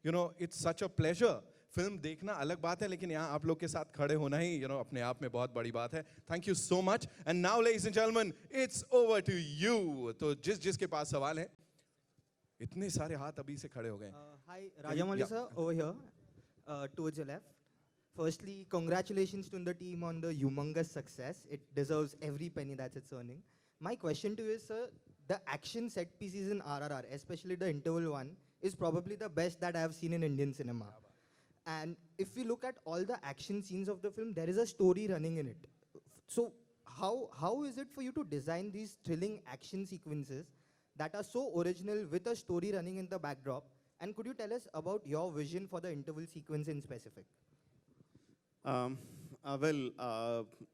it's such a pleasure. Film देखना अलग बात है, लेकिन यहाँ आप लोग के साथ खड़े होना ही अपने आप में बहुत बड़ी बात है. Thank you so much. And now, ladies and gentlemen, it's over to you. तो जिसके पास सवाल है, इतने सारे हाथ अभी से खड़े हो गए. Hi, Rajamouli sir, over here, towards your left. Firstly, congratulations to the team on the humongous success. It deserves every penny that it's earning. My question to you is, sir, the action set pieces in RRR, especially the interval one, is probably the best that I have seen in Indian cinema. And if we look at all the action scenes of the film, there is a story running in it. So how is it for you to design these thrilling action sequences that are so original with a story running in the backdrop? And could you tell us about your vision for the interval sequence in specific? I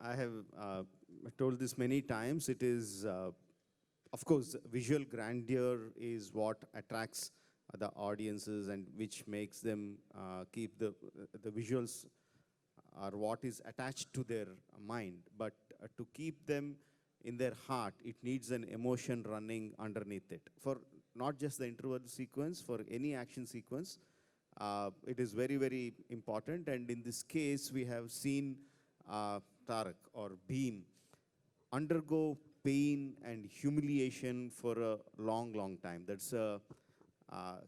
have told this many times. It is, of course, visual grandeur is what attracts the audiences and which makes them keep the visuals are what is attached to their mind. But to keep them in their heart, it needs an emotion running underneath it. For not just the interval sequence, for any action sequence, it is very, very important. And in this case, we have seen Tarak or Bheem undergo pain and humiliation for a long, long time. That's a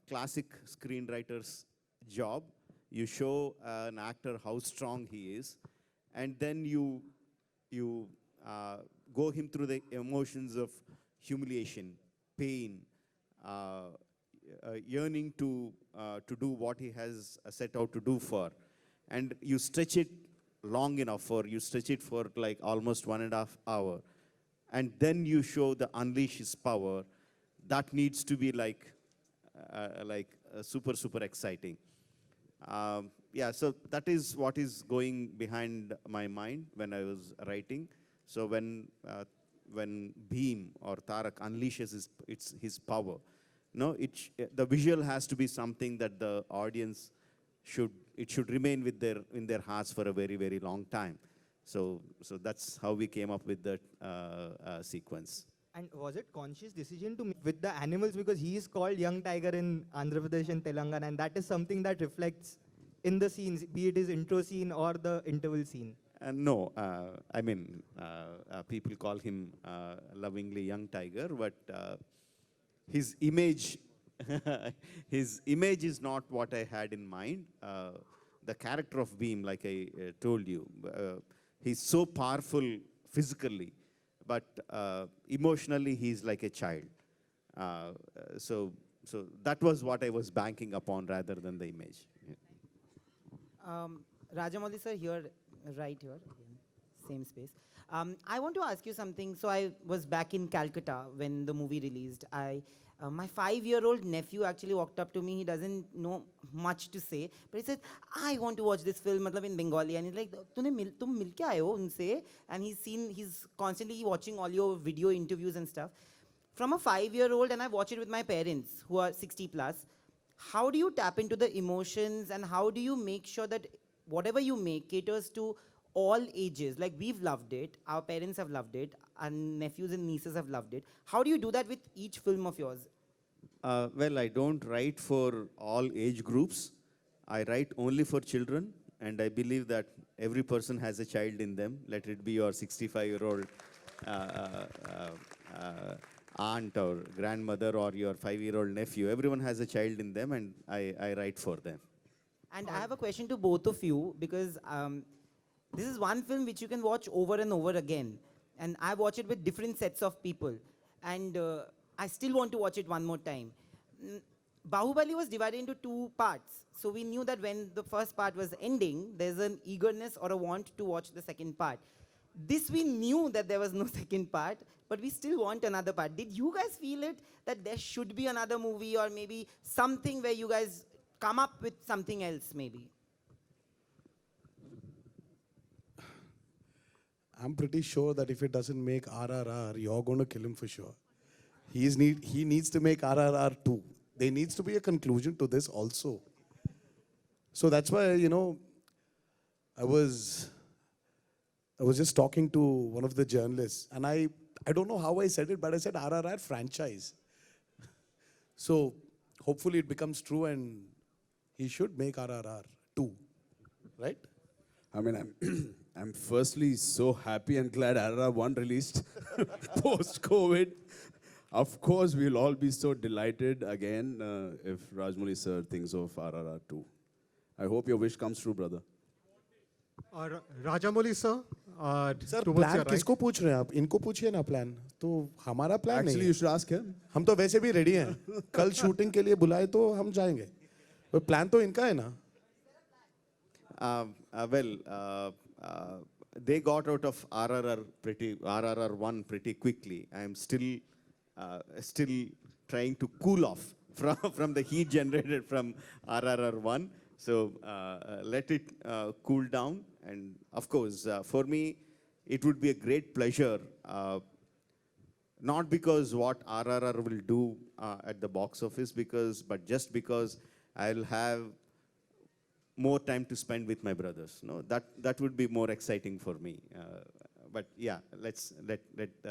classic screenwriter's job. You show an actor how strong he is, and then you go him through the emotions of humiliation, pain, yearning to do what he has set out to do for, and you stretch it long enough you stretch it for like almost 1.5 hours, and then you show the unleash his power. That needs to be like super, super exciting. Yeah, so that is what is going behind my mind when I was writing. So when Bheem or Tarak unleashes his power, the visual has to be something that the audience should remain in their hearts for a very, very long time. So that's how we came up with that sequence. And was it conscious decision to make with the animals, because he is called young tiger in Andhra Pradesh and Telangana, and that is something that reflects in the scenes, be it his intro scene or the interval scene? No, I mean, people call him lovingly young tiger, but his image, his image is not what I had in mind. The character of Bheem, like I told you, he's so powerful physically, but emotionally he's like a child. So that was what I was banking upon rather than the image. Yeah. Rajamouli sir, here, right here, same space. I want to ask you something. So I was back in Calcutta when the movie released. My 5-year-old nephew actually walked up to me. He doesn't know much to say, but he said, I want to watch this film in Bengali. And he's like, tum mil ke aaye ho unse? And he's constantly watching all your video interviews and stuff. From a 5-year-old, and I watch it with my parents who are 60 plus, how do you tap into the emotions, and how do you make sure that whatever you make caters to all ages? Like, we've loved it, our parents have loved it, and nephews and nieces have loved it. How do you do that with each film of yours? Well, I don't write for all age groups. I write only for children, and I believe that every person has a child in them. Let it be your 65-year-old aunt or grandmother or your 5-year-old nephew. Everyone has a child in them, and I write for them. And I have a question to both of you, because this is one film which you can watch over and over again. And I watch it with different sets of people. And I still want to watch it one more time. Bahubali was divided into 2 parts. So we knew that when the first part was ending, there's an eagerness or a want to watch the second part. This we knew that there was no second part, but we still want another part. Did you guys feel it, that there should be another movie, or maybe something where you guys come up with something else maybe? I'm pretty sure that if it doesn't make RRR, you're going to kill him for sure. He needs to make RRR 2. There needs to be a conclusion to this also. So that's why, I was just talking to one of the journalists, and I don't know how I said it, but I said RRR franchise. So hopefully it becomes true and he should make RRR 2, right? I mean, I'm firstly so happy and glad RRR 1 released post-COVID. Of course, we'll all be so delighted again if Rajamouli sir thinks of RRR 2. I hope your wish comes true, brother. Rajamouli sir, sir towards plan your right. किसको पूछ रहे हैं आप? इनको पूछिए ना plan. तो हमारा प्लान नहीं Actually, है. you should ask him. हम तो वैसे भी रेडी हैं. कल शूटिंग के लिए बुलाए तो हम जाएंगे. तो प्लान तो इनका है ना. They got out of RRR 1 pretty quickly. I am still trying to cool off from the heat generated from RRR 1. So let it cool down. And of course, for me, it would be a great pleasure, not because what RRR will do at the box office, but just because I'll have more time to spend with my brothers. No, that would be more exciting for me. But yeah, let